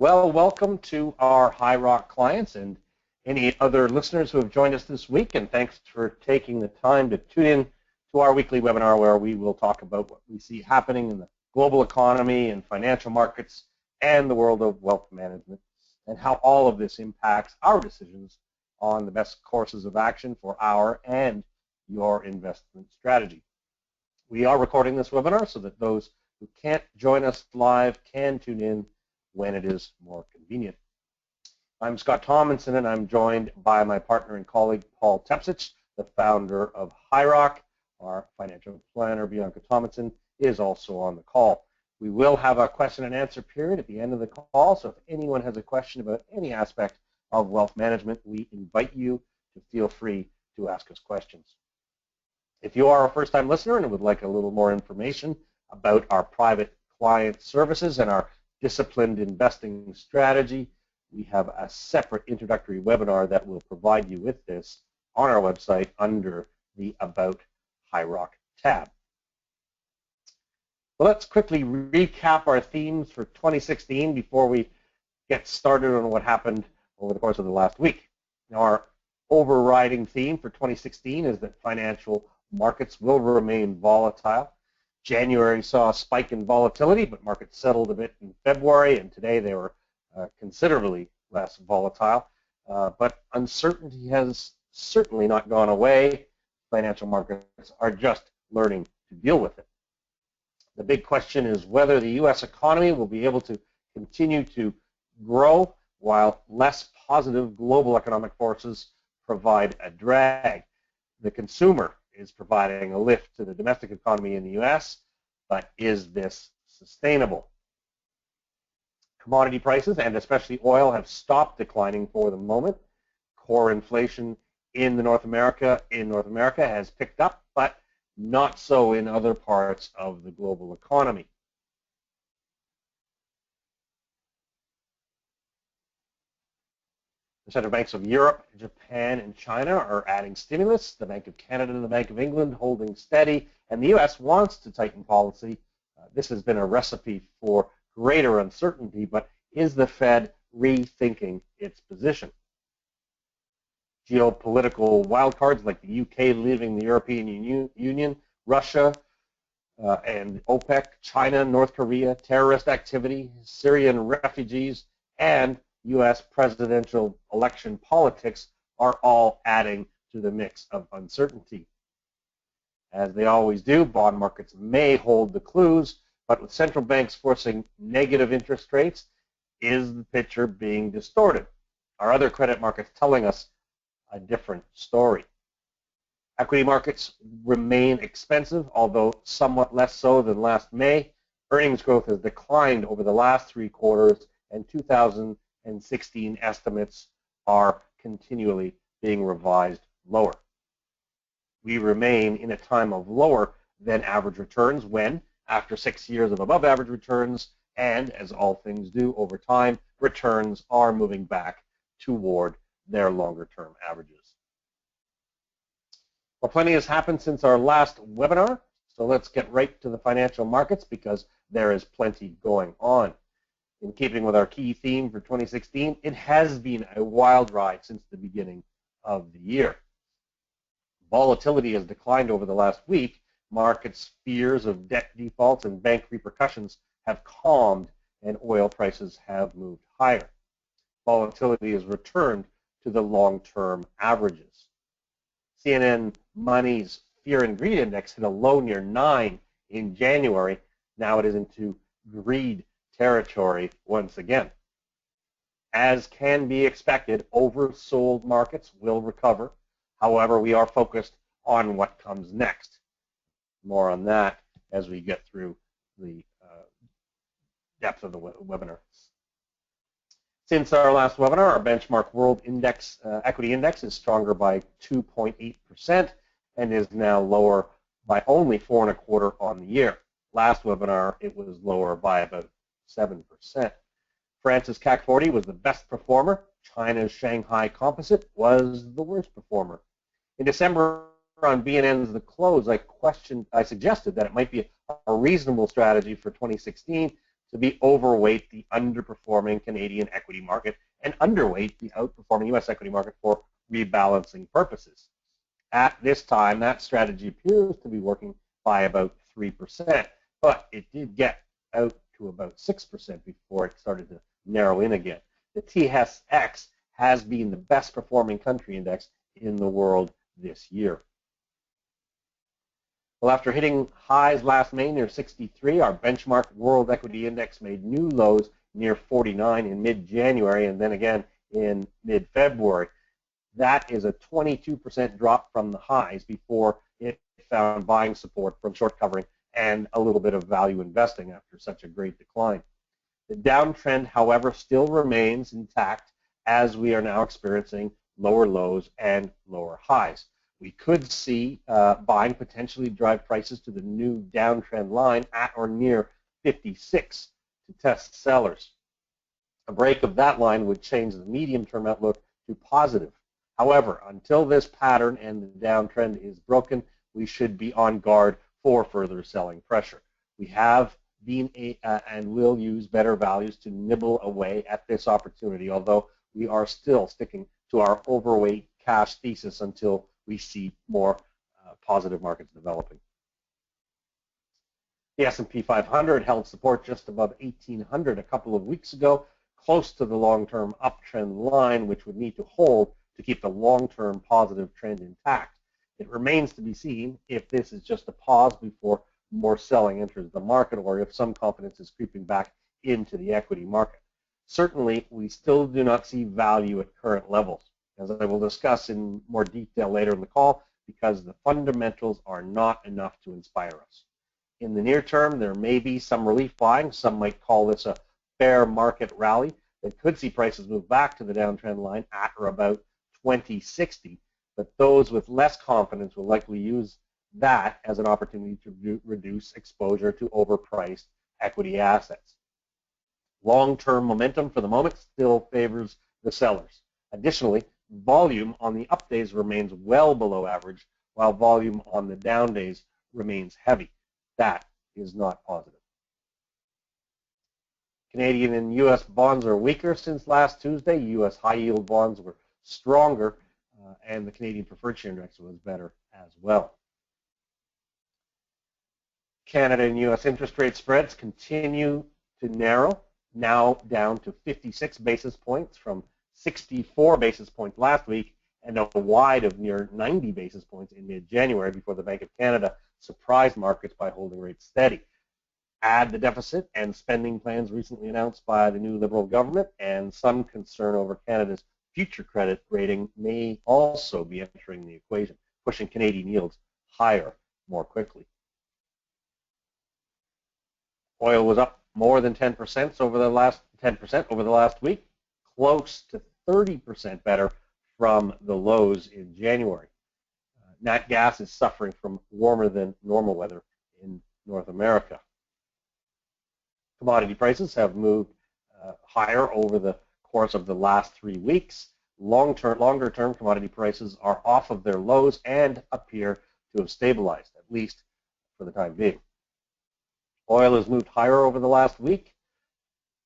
Well, welcome to our High Rock clients and any other listeners who have joined us this week, and thanks for taking the time to tune in to our weekly webinar where we will talk about what we see happening in the global economy and financial markets and the world of wealth management and how all of this impacts our decisions on the best courses of action for our and your investment strategy. We are recording this webinar so that those who can't join us live can tune in when it is more convenient. I'm Scott Tomlinson, and I'm joined by my partner and colleague, Paul Tepsich, the founder of High Rock. Our financial planner, Bianca Tomlinson, is also on the call. We will have a question and answer period at the end of the call, so if anyone has a question about any aspect of wealth management, we invite you to feel free to ask us questions. If you are a first-time listener and would like a little more information about our private client services and our disciplined investing strategy, we have a separate introductory webinar that will provide you with this on our website under the About High Rock tab. Well, let's quickly recap our themes for 2016 before we get started on what happened over the course of the last week. Now, our overriding theme for 2016 is that financial markets will remain volatile. January saw a spike in volatility, but markets settled a bit in February, and today they were considerably less volatile. But uncertainty has certainly not gone away. Financial markets are just learning to deal with it. The big question is whether the U.S. economy will be able to continue to grow while less positive global economic forces provide a drag. The consumer is providing a lift to the domestic economy in the U.S., but is this sustainable? Commodity prices, and especially oil, have stopped declining for the moment. Core inflation in North America has picked up, but not so in other parts of the global economy. The central banks of Europe, Japan, and China are adding stimulus. The Bank of Canada and the Bank of England holding steady, and the U.S. wants to tighten policy. This has been a recipe for greater uncertainty, but is the Fed rethinking its position? Geopolitical wildcards like the UK leaving the European Union, Russia and OPEC, China, North Korea, terrorist activity, Syrian refugees, and U.S. presidential election politics are all adding to the mix of uncertainty. As they always do, bond markets may hold the clues, but with central banks forcing negative interest rates, is the picture being distorted? Are other credit markets telling us a different story? Equity markets remain expensive, although somewhat less so than last May. Earnings growth has declined over the last 3 quarters, and 2016 estimates are continually being revised lower. We remain in a time of lower than average returns when, after 6 years of above average returns, and as all things do over time, returns are moving back toward their longer term averages. Well, plenty has happened since our last webinar, so let's get right to the financial markets because there is plenty going on. In keeping with our key theme for 2016, it has been a wild ride since the beginning of the year. Volatility has declined over the last week. Markets' fears of debt defaults and bank repercussions have calmed, and oil prices have moved higher. Volatility has returned to the long-term averages. CNN Money's Fear and Greed Index hit a low near 9 in January. Now it is into greed territory once again. As can be expected, oversold markets will recover. However, we are focused on what comes next. More on that as we get through the depth of the webinar. Since our last webinar, our benchmark world index, equity index is stronger by 2.8% and is now lower by only 4.25% on the year. Last webinar, it was lower by about 7%. France's CAC 40 was the best performer. China's Shanghai Composite was the worst performer. In December, on BNN's The Close, I suggested that it might be a reasonable strategy for 2016 to be overweight the underperforming Canadian equity market and underweight the outperforming U.S. equity market for rebalancing purposes. At this time, that strategy appears to be working by about 3%, but it did get out to about 6% before it started to narrow in again. The TSX has been the best performing country index in the world this year. Well, after hitting highs last May near 63, our benchmark world equity index made new lows near 49 in mid-January and then again in mid-February. That is a 22% drop from the highs before it found buying support from short covering and a little bit of value investing after such a great decline. The downtrend, however, still remains intact as we are now experiencing lower lows and lower highs. We could see buying potentially drive prices to the new downtrend line at or near 56 to test sellers. A break of that line would change the medium-term outlook to positive. However, until this pattern and the downtrend is broken, we should be on guard for further selling pressure. We have been and will use better values to nibble away at this opportunity, although we are still sticking to our overweight cash thesis until we see more positive markets developing. The S&P 500 held support just above 1,800 a couple of weeks ago, close to the long-term uptrend line, which would need to hold to keep the long-term positive trend intact. It remains to be seen if this is just a pause before more selling enters the market or if some confidence is creeping back into the equity market. Certainly, we still do not see value at current levels, as I will discuss in more detail later in the call, because the fundamentals are not enough to inspire us. In the near term, there may be some relief buying. Some might call this a fair market rally that could see prices move back to the downtrend line at or about 2060, but those with less confidence will likely use that as an opportunity to reduce exposure to overpriced equity assets. Long-term momentum for the moment still favors the sellers. Additionally, volume on the up days remains well below average, while volume on the down days remains heavy. That is not positive. Canadian and U.S. bonds are weaker since last Tuesday. U.S. high-yield bonds were stronger, and the Canadian preferred share index was better as well. Canada and U.S. interest rate spreads continue to narrow, now down to 56 basis points from 64 basis points last week and a wide of near 90 basis points in mid-January before the Bank of Canada surprised markets by holding rates steady. Add the deficit and spending plans recently announced by the new Liberal government, and some concern over Canada's future credit rating may also be entering the equation, pushing Canadian yields higher more quickly. Oil was up more than 10% over the last week, close to 30% better from the lows in January. Nat gas is suffering from warmer than normal weather in North America. Commodity prices have moved higher over the course of the last 3 weeks. Longer term commodity prices are off of their lows and appear to have stabilized, at least for the time being. Oil has moved higher over the last week.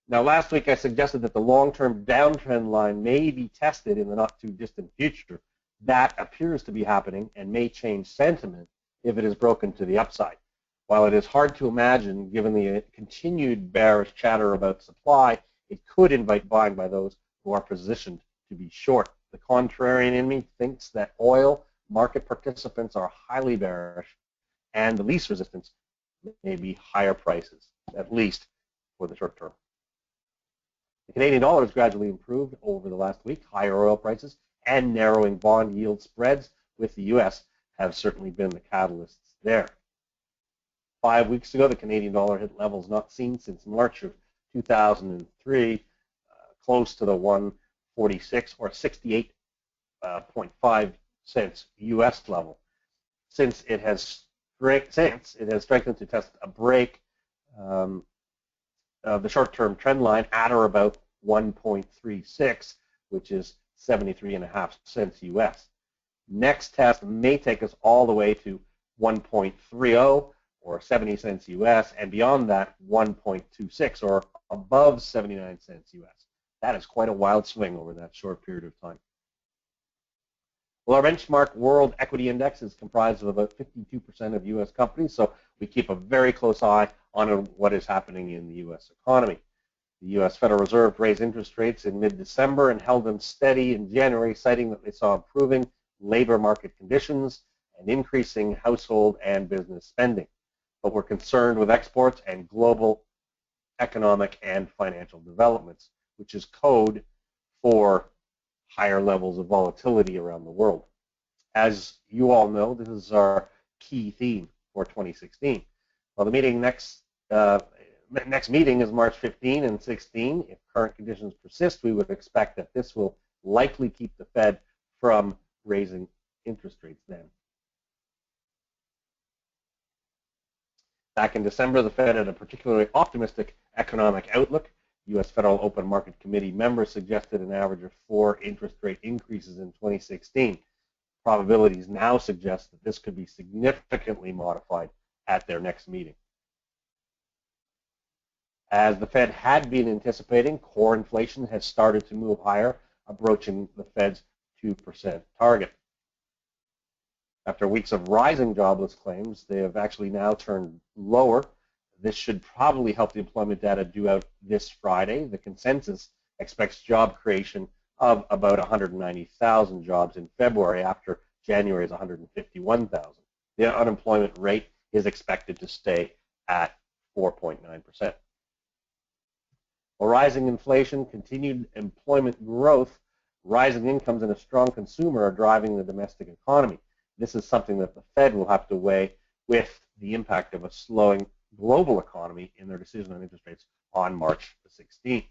Now, last week I suggested that the long-term downtrend line may be tested in the not-too-distant future. That appears to be happening and may change sentiment if it is broken to the upside. While it is hard to imagine, given the continued bearish chatter about supply, it could invite buying by those who are positioned to be short. The contrarian in me thinks that oil market participants are highly bearish, and the least resistance may be higher prices, at least for the short term. The Canadian dollar has gradually improved over the last week. Higher oil prices and narrowing bond yield spreads with the U.S. have certainly been the catalysts there. 5 weeks ago, the Canadian dollar hit levels not seen since March of 2003, close to the 146 or 68.5 cents U.S. level. Since it has strengthened to test a break of the short-term trend line at or about 1.36, which is 73.5 cents U.S. Next test may take us all the way to 1.30 or 70 cents US, and beyond that 1.26 or above 79 cents US. That is quite a wild swing over that short period of time. Well, our benchmark World Equity Index is comprised of about 52% of U.S. companies, so we keep a very close eye on what is happening in the U.S. economy. The U.S. Federal Reserve raised interest rates in mid-December and held them steady in January, citing that they saw improving labor market conditions and increasing household and business spending. But we're concerned with exports and global economic and financial developments, which is code for higher levels of volatility around the world. As you all know, this is our key theme for 2016. Well, the meeting next meeting is March 15 and 16. If current conditions persist, we would expect that this will likely keep the Fed from raising interest rates then. Back in December, the Fed had a particularly optimistic economic outlook. U.S. Federal Open Market Committee members suggested an average of 4 interest rate increases in 2016. Probabilities now suggest that this could be significantly modified at their next meeting. As the Fed had been anticipating, core inflation has started to move higher, approaching the Fed's 2% target. After weeks of rising jobless claims, they have actually now turned lower. This should probably help the employment data due out this Friday. The consensus expects job creation of about 190,000 jobs in February after January's 151,000. The unemployment rate is expected to stay at 4.9%. While rising inflation, continued employment growth, rising incomes, and a strong consumer are driving the domestic economy. This is something that the Fed will have to weigh with the impact of a slowing global economy in their decision on interest rates on March the 16th.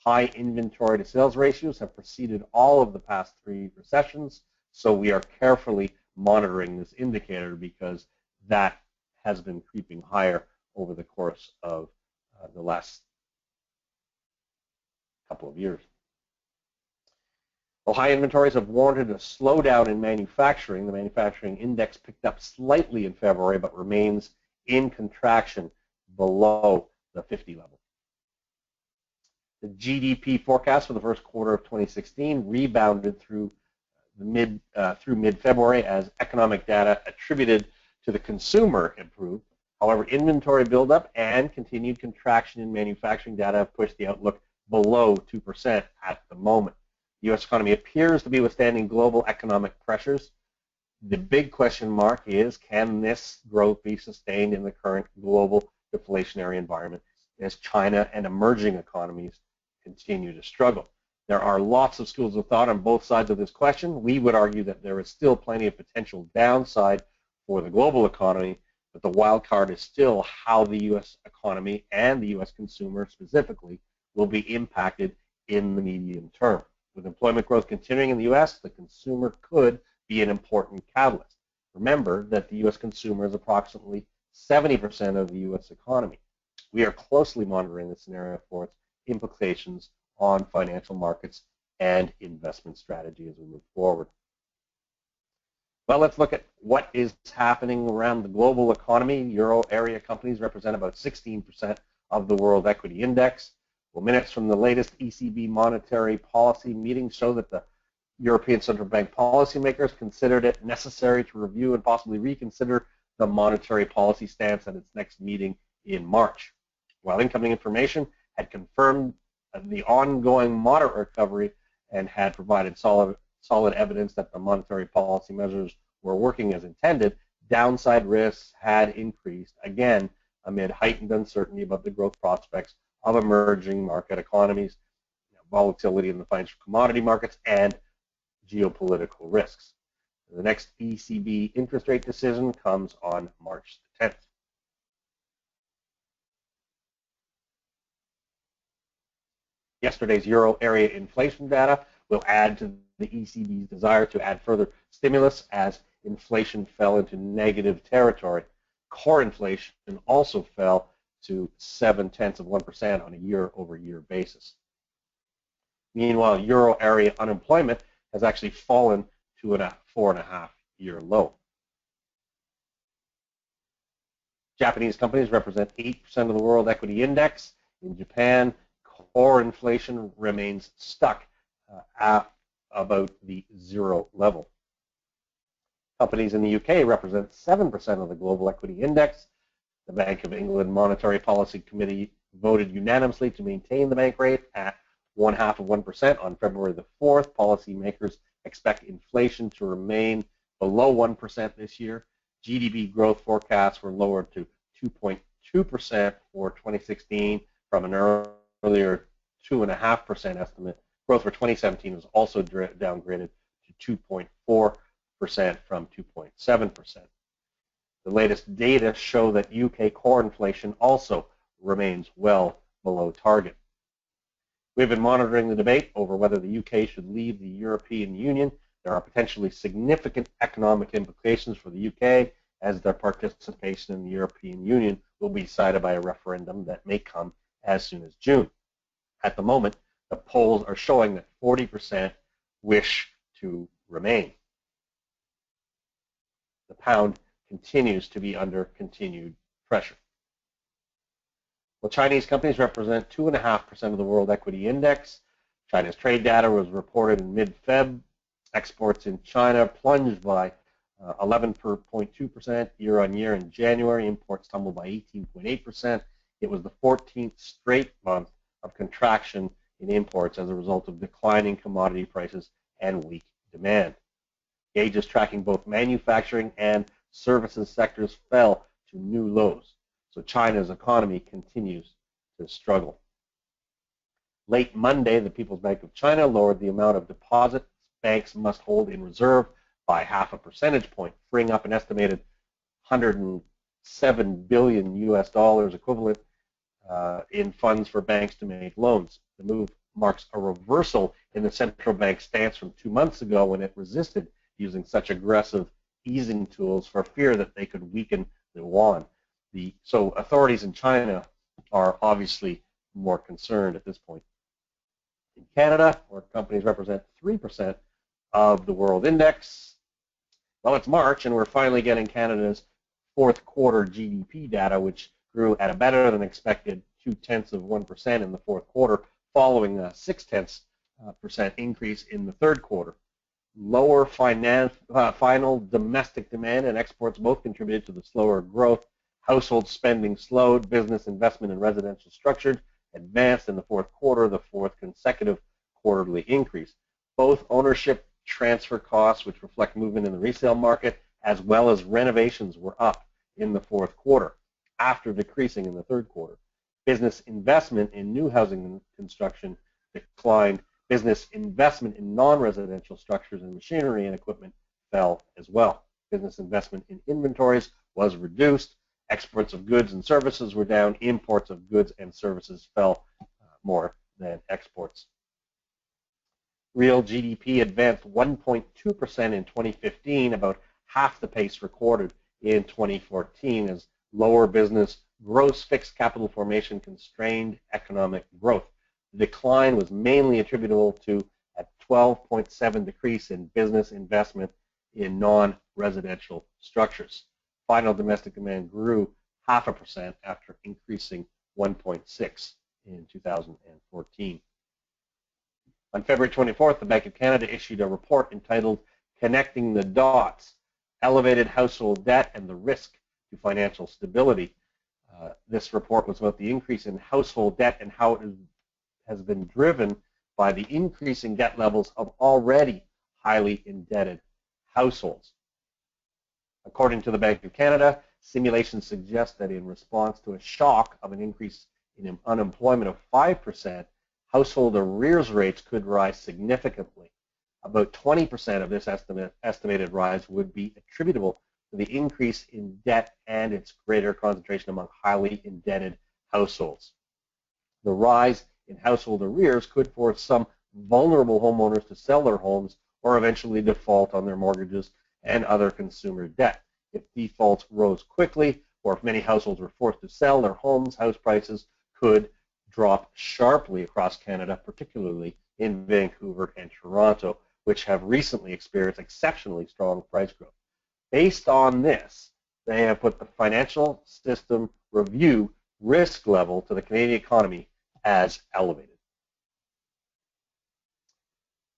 High inventory to sales ratios have preceded all of the past 3 recessions, so we are carefully monitoring this indicator because that has been creeping higher over the course of the last couple of years. While high inventories have warranted a slowdown in manufacturing, the manufacturing index picked up slightly in February but remains in contraction below the 50 level. The GDP forecast for the first quarter of 2016 rebounded through mid-February as economic data attributed to the consumer improved. However, inventory buildup and continued contraction in manufacturing data have pushed the outlook below 2% at the moment. The U.S. economy appears to be withstanding global economic pressures. The big question mark is, can this growth be sustained in the current global deflationary environment as China and emerging economies continue to struggle? There are lots of schools of thought on both sides of this question. We would argue that there is still plenty of potential downside for the global economy, but the wild card is still how the U.S. economy and the U.S. consumer specifically will be impacted in the medium term. With employment growth continuing in the U.S., the consumer could be an important catalyst. Remember that the U.S. consumer is approximately 70% of the U.S. economy. We are closely monitoring the scenario for its implications on financial markets and investment strategy as we move forward. Well, let's look at what is happening around the global economy. Euro area companies represent about 16% of the World Equity Index. Well, minutes from the latest ECB monetary policy meeting show that the European Central Bank policymakers considered it necessary to review and possibly reconsider the monetary policy stance at its next meeting in March. While incoming information had confirmed the ongoing moderate recovery and had provided solid evidence that the monetary policy measures were working as intended, downside risks had increased, again, amid heightened uncertainty about the growth prospects of emerging market economies, volatility in the financial commodity markets, and geopolitical risks. The next ECB interest rate decision comes on March the 10th. Yesterday's euro area inflation data will add to the ECB's desire to add further stimulus as inflation fell into negative territory. Core inflation also fell to 0.7% on a year-over-year basis. Meanwhile, euro area unemployment has actually fallen to a 4.5-year low. Japanese companies represent 8% of the world equity index. In Japan, core inflation remains stuck at about the zero level. Companies in the UK represent 7% of the global equity index. The Bank of England Monetary Policy Committee voted unanimously to maintain the bank rate at 0.5% on February the 4th. Policymakers expect inflation to remain below 1% this year. GDP growth forecasts were lowered to 2.2% for 2016 from an earlier 2.5% estimate. Growth for 2017 was also downgraded to 2.4% from 2.7%. The latest data show that UK core inflation also remains well below target. We've been monitoring the debate over whether the UK should leave the European Union. There are potentially significant economic implications for the UK, as their participation in the European Union will be decided by a referendum that may come as soon as June. At the moment, the polls are showing that 40% wish to remain. The pound continues to be under continued pressure. Well, Chinese companies represent 2.5% of the world equity index. China's trade data was reported in mid-Feb. Exports in China plunged by 11.2% year-on-year in January. Imports tumbled by 18.8%. It was the 14th straight month of contraction in imports as a result of declining commodity prices and weak demand. Gauges tracking both manufacturing and services sectors fell to new lows. So China's economy continues to struggle. Late Monday, the People's Bank of China lowered the amount of deposits banks must hold in reserve by 0.5 percentage point, freeing up an estimated $107 billion equivalent in funds for banks to make loans. The move marks a reversal in the central bank's stance from 2 months ago, when it resisted using such aggressive easing tools for fear that they could weaken the yuan. So authorities in China are obviously more concerned at this point. In Canada, where companies represent 3% of the world index, well, it's March, and we're finally getting Canada's fourth quarter GDP data, which grew at a better than expected 0.2% in the fourth quarter, following a 0.6% increase in the third quarter. Lower final domestic demand and exports both contributed to the slower growth. Household spending slowed. Business investment in residential structures advanced in the fourth quarter, the fourth consecutive quarterly increase. Both ownership transfer costs, which reflect movement in the resale market, as well as renovations, were up in the fourth quarter, after decreasing in the third quarter. Business investment in new housing construction declined. Business investment in non-residential structures and machinery and equipment fell as well. Business investment in inventories was reduced. Exports of goods and services were down. Imports of goods and services fell more than exports. Real GDP advanced 1.2% in 2015, about half the pace recorded in 2014, as lower business gross fixed capital formation constrained economic growth. The decline was mainly attributable to a 12.7% decrease in business investment in non-residential structures. Final domestic demand grew 0.5% after increasing 1.6% in 2014. On February 24th, the Bank of Canada issued a report entitled "Connecting the Dots: Elevated Household Debt and the Risk to Financial Stability." This report was about the increase in household debt and how it has been driven by the increasing debt levels of already highly indebted households. According to the Bank of Canada, simulations suggest that in response to a shock of an increase in unemployment of 5%, household arrears rates could rise significantly. About 20% of this estimated rise would be attributable to the increase in debt and its greater concentration among highly indebted households. The rise in household arrears could force some vulnerable homeowners to sell their homes or eventually default on their mortgages and other consumer debt. If defaults rose quickly, or if many households were forced to sell their homes, house prices could drop sharply across Canada, particularly in Vancouver and Toronto, which have recently experienced exceptionally strong price growth. Based on this, they have put the financial system review risk level to the Canadian economy as elevated.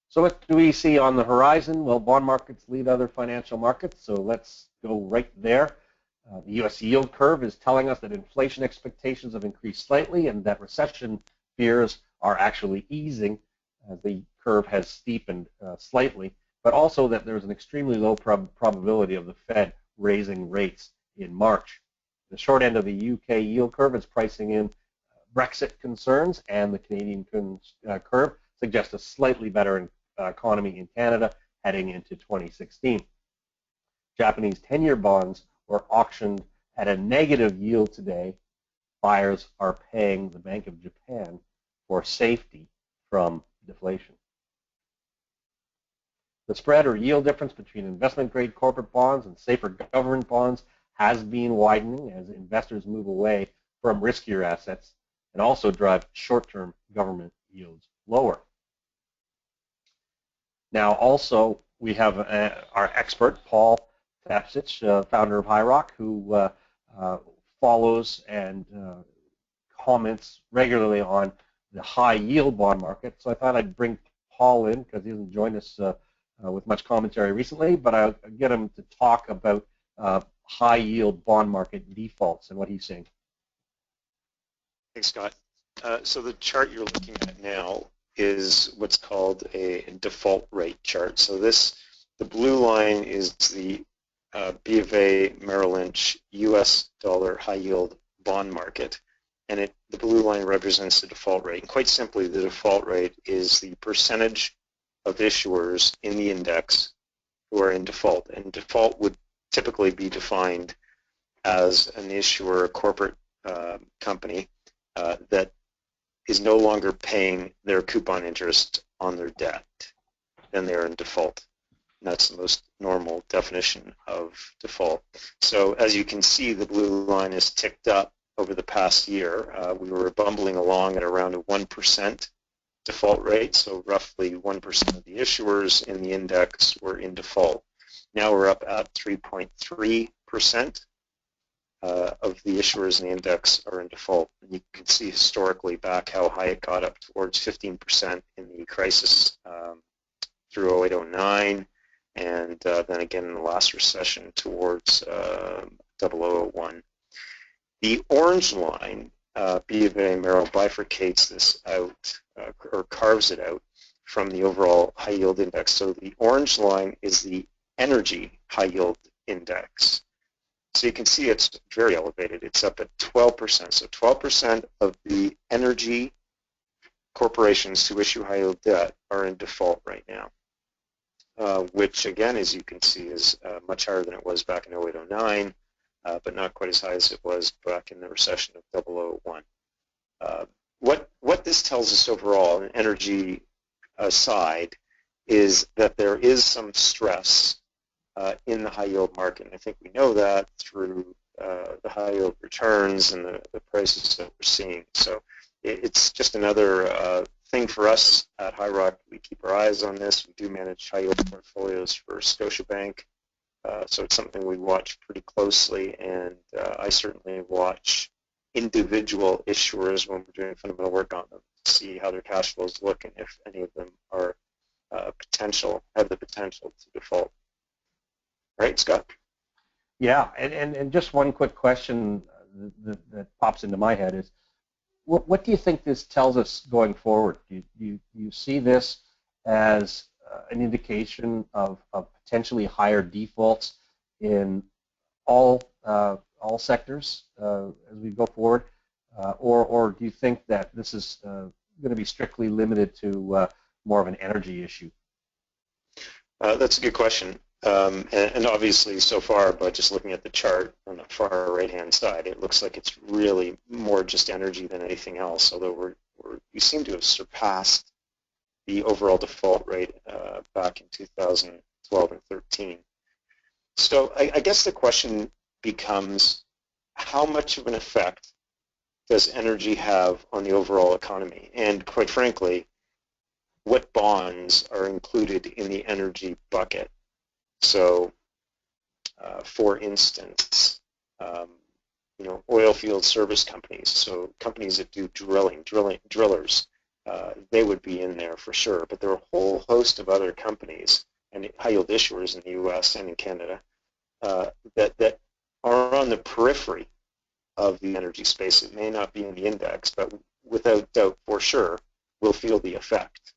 So what do we see on the horizon? Well, bond markets lead other financial markets, so let's go right there. The U.S. yield curve is telling us that inflation expectations have increased slightly and that recession fears are actually easing. The curve has steepened slightly, but also that there's an extremely low probability of the Fed raising rates in March. The short end of the UK yield curve is pricing in Brexit concerns, and the Canadian curve suggests a slightly better economy in Canada heading into 2016. Japanese 10-year bonds were auctioned at a negative yield today. Buyers are paying the Bank of Japan for safety from deflation. The spread or yield difference between investment-grade corporate bonds and safer government bonds has been widening as investors move away from riskier assets and also drive short-term government yields lower. Now, also, we have our expert, Paul Tapsich, founder of HighRock, who follows and comments regularly on the high-yield bond market. So I thought I'd bring Paul in because he hasn't joined us with much commentary recently, but I'll get him to talk about high-yield bond market defaults and what he's seeing. Thanks, Scott. So the chart you're looking at now is what's called a default rate chart. So the blue line is the B of A Merrill Lynch US dollar high yield bond market, and the blue line represents the default rate. And quite simply, the default rate is the percentage of issuers in the index who are in default. And default would typically be defined as an issuer, a corporate company that is no longer paying their coupon interest on their debt, then they're in default. And that's the most normal definition of default. So as you can see, the blue line has ticked up over the past year. We were bumbling along at around a 1% default rate, so roughly 1% of the issuers in the index were in default. Now we're up at 3.3%. Of the issuers in the index are in default. And you can see historically back how high it got up towards 15% in the crisis through 08-09, and then again in the last recession towards 0001. The orange line, B of A Merrill, bifurcates this out or carves it out from the overall high yield index. So the orange line is the energy high yield index. So you can see it's very elevated. It's up at 12%. So 12% of the energy corporations who issue high yield debt are in default right now, which again, as you can see, is much higher than it was back in 08-09, but not quite as high as it was back in the recession of 0001. What this tells us overall, an energy side, is that there is some stress in the high yield market. And I think we know that through the high yield returns and the prices that we're seeing. So it's just another thing for us at HighRock. We keep our eyes on this. We do manage high yield portfolios for Scotiabank. So it's something we watch pretty closely, and I certainly watch individual issuers when we're doing fundamental work on them to see how their cash flows look and if any of them are have the potential to default. Right, Scott? Yeah, and just one quick question that pops into my head is, what do you think this tells us going forward? Do you see this as an indication of potentially higher defaults in all sectors as we go forward, or do you think that this is going to be strictly limited to more of an energy issue? That's a good question. And obviously, so far, by just looking at the chart on the far right-hand side, it looks like it's really more just energy than anything else, although we seem to have surpassed the overall default rate back in 2012 and 13. So I guess the question becomes, how much of an effect does energy have on the overall economy? And quite frankly, what bonds are included in the energy bucket? So, for instance, oil field service companies, so companies that do drillers, they would be in there for sure. But there are a whole host of other companies and high-yield issuers in the U.S. and in Canada that are on the periphery of the energy space. It may not be in the index, but without doubt, for sure, will feel the effect.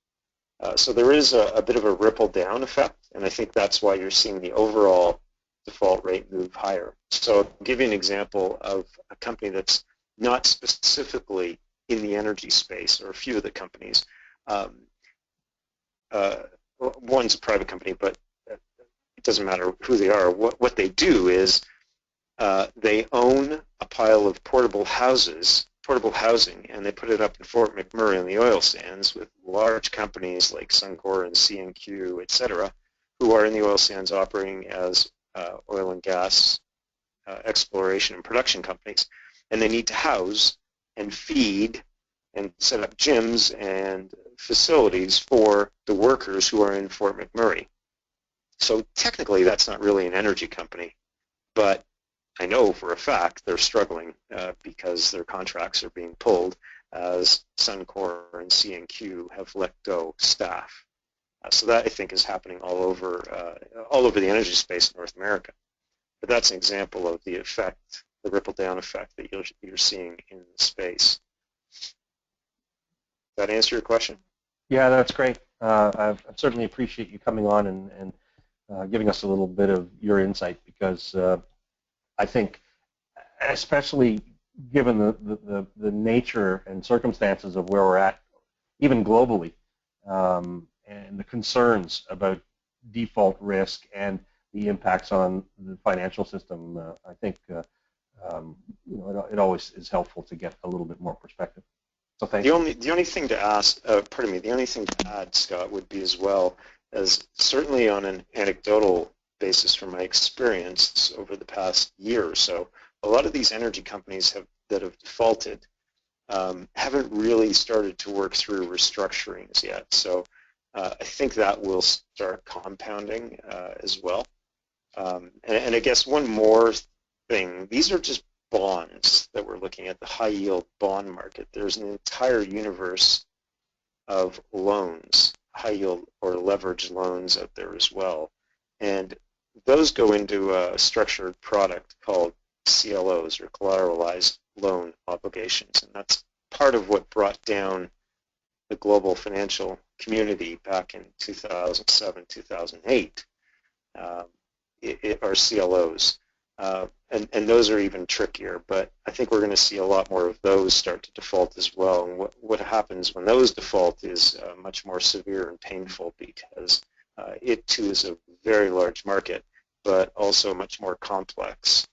So there is a bit of a ripple down effect, and I think that's why you're seeing the overall default rate move higher. So I'll give you an example of a company that's not specifically in the energy space, or a few of the companies. One's a private company, but it doesn't matter who they are. What they do is they own a pile of portable housing, and they put it up in Fort McMurray on the oil sands with large companies like Suncor and CNQ, et cetera, who are in the oil sands operating as oil and gas exploration and production companies. And they need to house and feed and set up gyms and facilities for the workers who are in Fort McMurray. So technically that's not really an energy company, but I know for a fact they're struggling because their contracts are being pulled as Suncor and CNQ have let go staff. So that, I think, is happening all over the energy space in North America. But that's an example of the effect, the ripple down effect that you're seeing in the space. Does that answer your question? Yeah, that's great. I certainly appreciate you coming on and giving us a little bit of your insight, because I think, especially given the nature and circumstances of where we're at, even globally, and the concerns about default risk and the impacts on the financial system, I think it always is helpful to get a little bit more perspective. So thank you. The only thing to the only thing to add, Scott, would be, as well as, certainly on an anecdotal basis from my experience over the past year or so, a lot of these energy companies that have defaulted haven't really started to work through restructurings yet. So I think that will start compounding as well. And I guess one more thing, these are just bonds that we're looking at, the high-yield bond market. There's an entire universe of loans, high-yield or leveraged loans out there as well. And those go into a structured product called CLOs, or collateralized loan obligations. And that's part of what brought down the global financial community back in 2007, 2008, are CLOs. And those are even trickier, but I think we're going to see a lot more of those start to default as well. And what happens when those default is much more severe and painful, because it too is a very large market, but also much more complex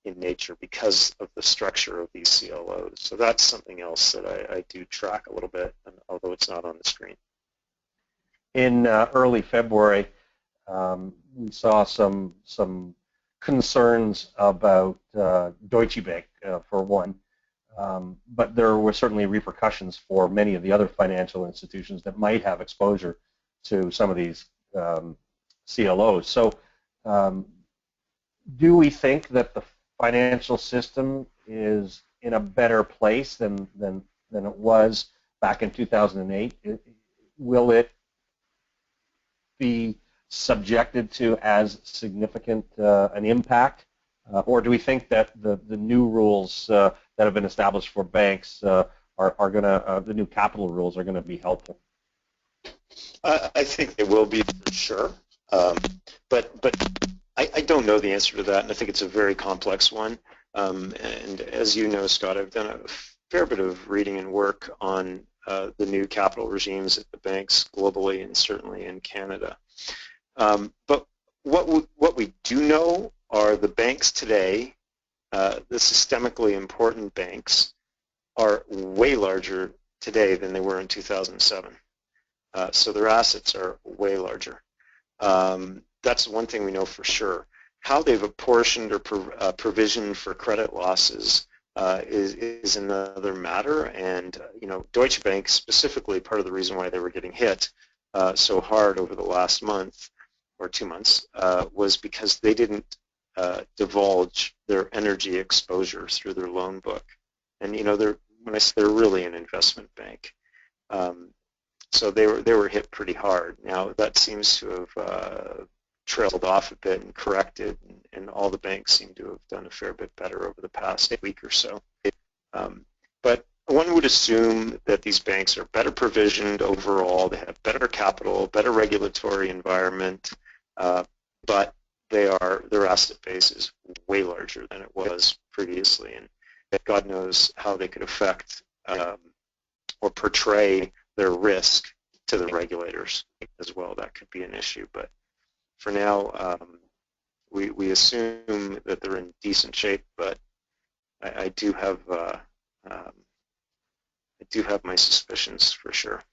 in nature because of the structure of these CLOs. So that's something else that I do track a little bit, although it's not on the screen. In early February, we saw some concerns about Deutsche Bank, for one, but there were certainly repercussions for many of the other financial institutions that might have exposure to some of these CLOs. So do we think that the financial system is in a better place than it was back in 2008? Will it be subjected to as significant an impact, or do we think that the new rules that have been established for banks are going to, the new capital rules are going to be helpful? I think they will be, for sure, but I don't know the answer to that, and I think it's a very complex one. And as you know, Scott, I've done a fair bit of reading and work on the new capital regimes at the banks globally, and certainly in Canada. But what we do know are the banks today, the systemically important banks, are way larger today than they were in 2007. So their assets are way larger. That's one thing we know for sure. How they've apportioned or provisioned for credit losses is another matter. And Deutsche Bank specifically, part of the reason why they were getting hit so hard over the last month or 2 months was because they didn't divulge their energy exposure through their loan book. And when I say they're really an investment bank, so they were hit pretty hard. Now that seems to have trailed off a bit and corrected, and all the banks seem to have done a fair bit better over the past week or so. But one would assume that these banks are better provisioned overall, they have better capital, better regulatory environment, but their asset base is way larger than it was previously, and God knows how they could affect or portray their risk to the regulators as well. That could be an issue, but for now, we assume that they're in decent shape, but I do have my suspicions for sure.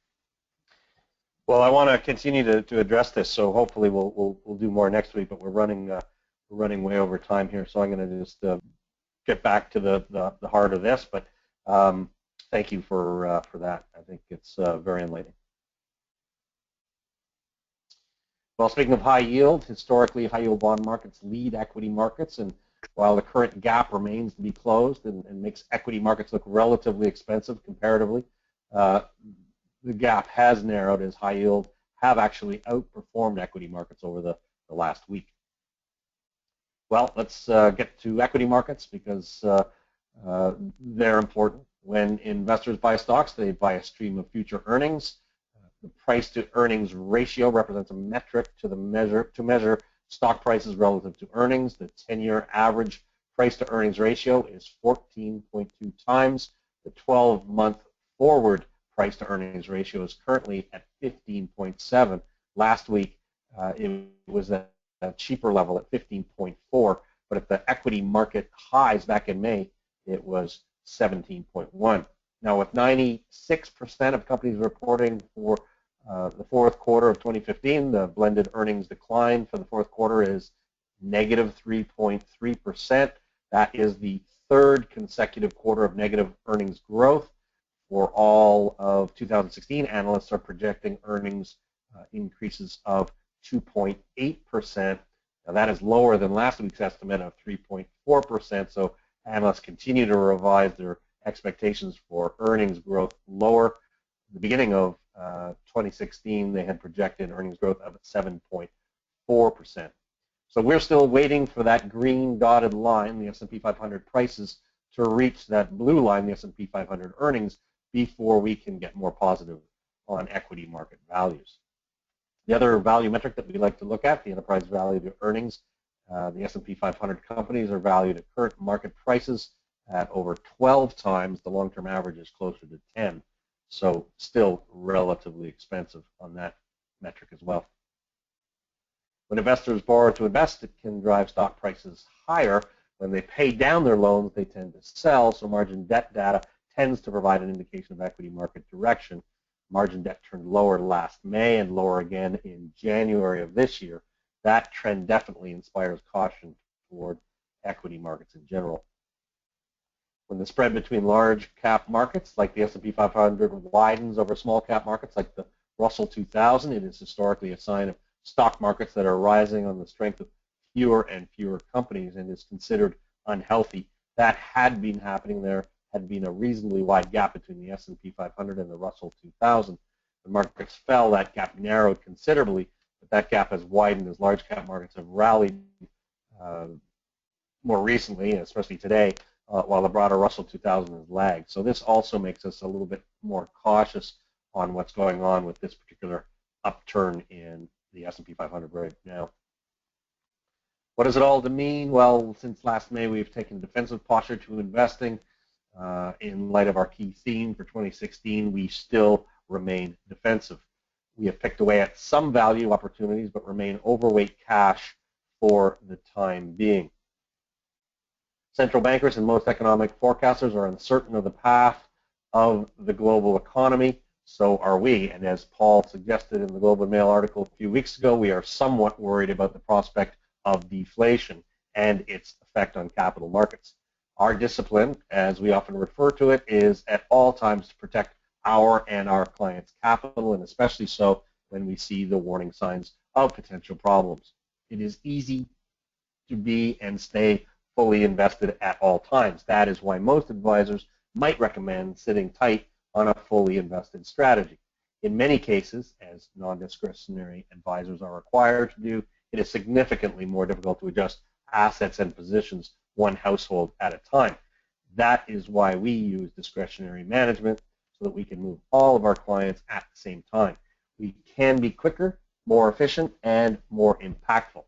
Well, I want to continue to address this, so hopefully we'll do more next week. But we're running way over time here, so I'm going to just get back to the heart of this. But thank you for that. I think it's very enlightening. Well, speaking of high yield, historically high yield bond markets lead equity markets, and while the current gap remains to be closed and makes equity markets look relatively expensive comparatively, the gap has narrowed as high yield have actually outperformed equity markets over the last week. Well, let's get to equity markets because they're important. When investors buy stocks, they buy a stream of future earnings. The price to earnings ratio represents a metric to measure stock prices relative to earnings. The 10-year average price to earnings ratio is 14.2 times. The 12-month forward price to earnings ratio is currently at 15.7. Last week, it was at a cheaper level at 15.4, but at the equity market highs back in May, it was 17.1. Now, with 96% of companies reporting for the fourth quarter of 2015, the blended earnings decline for the fourth quarter is negative 3.3%. That is the third consecutive quarter of negative earnings growth. For all of 2016, analysts are projecting earnings increases of 2.8%. Now, that is lower than last week's estimate of 3.4%, so analysts continue to revise their expectations for earnings growth lower. At the beginning of 2016, they had projected earnings growth of 7.4%. So we're still waiting for that green dotted line, the S&P 500 prices, to reach that blue line, the S&P 500 earnings, before we can get more positive on equity market values. The other value metric that we like to look at, the enterprise value to earnings, the S&P 500 companies are valued at current market prices at over 12 times. The long-term average is closer to 10. So still relatively expensive on that metric as well. When investors borrow to invest, it can drive stock prices higher. When they pay down their loans, they tend to sell, so margin debt data tends to provide an indication of equity market direction. Margin debt turned lower last May and lower again in January of this year. That trend definitely inspires caution toward equity markets in general. When the spread between large cap markets like the S&P 500 widens over small cap markets like the Russell 2000, it is historically a sign of stock markets that are rising on the strength of fewer and fewer companies and is considered unhealthy. That had been happening. There had been a reasonably wide gap between the S&P 500 and the Russell 2000. The markets fell, that gap narrowed considerably, but that gap has widened as large cap markets have rallied more recently, especially today, while the broader Russell 2000 has lagged. So this also makes us a little bit more cautious on what's going on with this particular upturn in the S&P 500 right now. What does it all mean? Well, since last May, we've taken a defensive posture to investing. In light of our key theme for 2016, we still remain defensive. We have picked away at some value opportunities, but remain overweight cash for the time being. Central bankers and most economic forecasters are uncertain of the path of the global economy. So are we. And as Paul suggested in the Globe and Mail article a few weeks ago, we are somewhat worried about the prospect of deflation and its effect on capital markets. Our discipline, as we often refer to it, is at all times to protect our and our clients' capital, and especially so when we see the warning signs of potential problems. It is easy to be and stay fully invested at all times. That is why most advisors might recommend sitting tight on a fully invested strategy. In many cases, as non-discretionary advisors are required to do, it is significantly more difficult to adjust assets and positions one household at a time. That is why we use discretionary management, so that we can move all of our clients at the same time. We can be quicker, more efficient, and more impactful.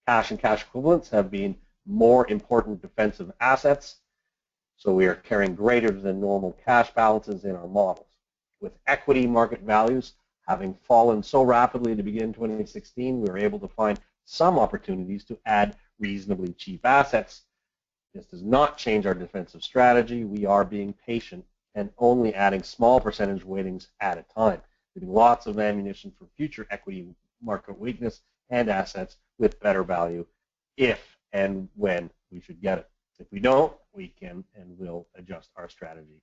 Cash and cash equivalents have been more important defensive assets, so we are carrying greater than normal cash balances in our models. With equity market values having fallen so rapidly to begin 2016, we were able to find some opportunities to add reasonably cheap assets. This does not change our defensive strategy. We are being patient and only adding small percentage weightings at a time, leaving lots of ammunition for future equity market weakness and assets with better value if and when we should get it. If we don't, we can and will adjust our strategy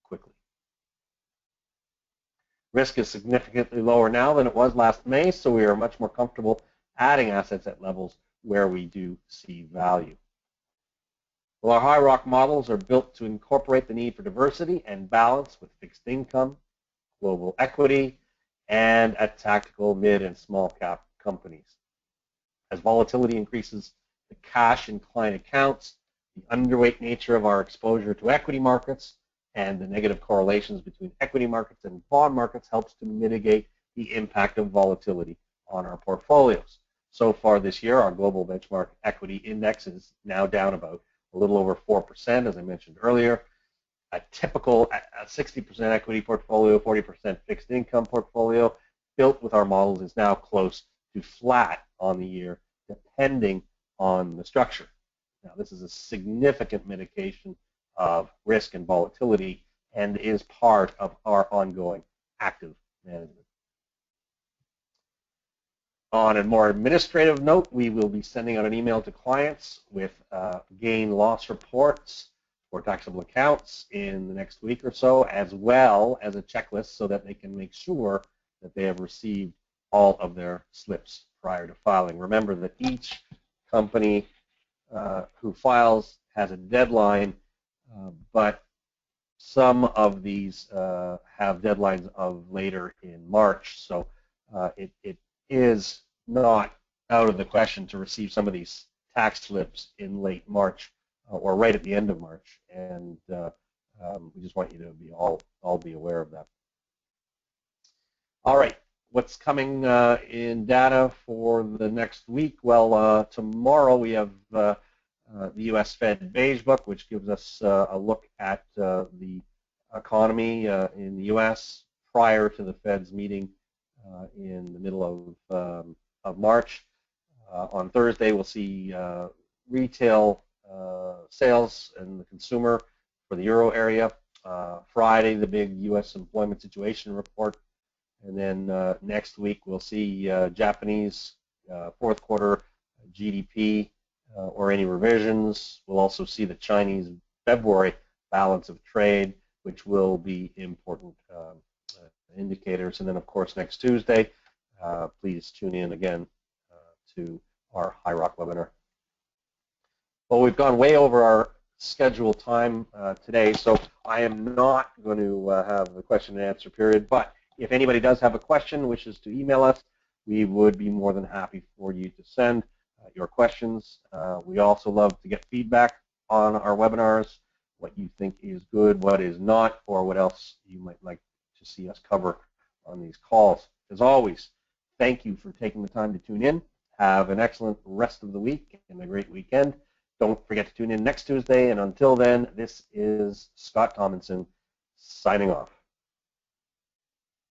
quickly. Risk is significantly lower now than it was last May, so we are much more comfortable adding assets at levels where we do see value. Well, our High Rock models are built to incorporate the need for diversity and balance with fixed income, global equity, and at tactical mid and small cap companies. As volatility increases the cash in client accounts, the underweight nature of our exposure to equity markets, and the negative correlations between equity markets and bond markets helps to mitigate the impact of volatility on our portfolios. So far this year, our global benchmark equity index is now down about a little over 4%, as I mentioned earlier. A typical 60% equity portfolio, 40% fixed income portfolio built with our models is now close to flat on the year, depending on the structure. Now, this is a significant mitigation of risk and volatility and is part of our ongoing active management. On a more administrative note, we will be sending out an email to clients with gain-loss reports for taxable accounts in the next week or so, as well as a checklist so that they can make sure that they have received all of their slips prior to filing. Remember that each company who files has a deadline, but some of these have deadlines of later in March, so it is not out of the question to receive some of these tax slips in late March or right at the end of March, and we just want you to be all be aware of that. All right, what's coming in data for the next week? Well, tomorrow we have the U.S. Fed Beige Book, which gives us a look at the economy in the U.S. prior to the Fed's meeting in the middle of March. On Thursday, we'll see retail sales and the consumer for the euro area. Friday, the big U.S. employment situation report. And then next week, we'll see Japanese fourth quarter GDP or any revisions. We'll also see the Chinese February balance of trade, which will be important indicators. And then, of course, next Tuesday, please tune in again to our High Rock webinar. Well, we've gone way over our scheduled time today, so I am not going to have the question and answer period, but if anybody does have a question, wishes to email us, we would be more than happy for you to send your questions. We also love to get feedback on our webinars, what you think is good, what is not, or what else you might like to see us cover on these calls. As always, thank you for taking the time to tune in. Have an excellent rest of the week and a great weekend. Don't forget to tune in next Tuesday, and until then, this is Scott Tomlinson signing off.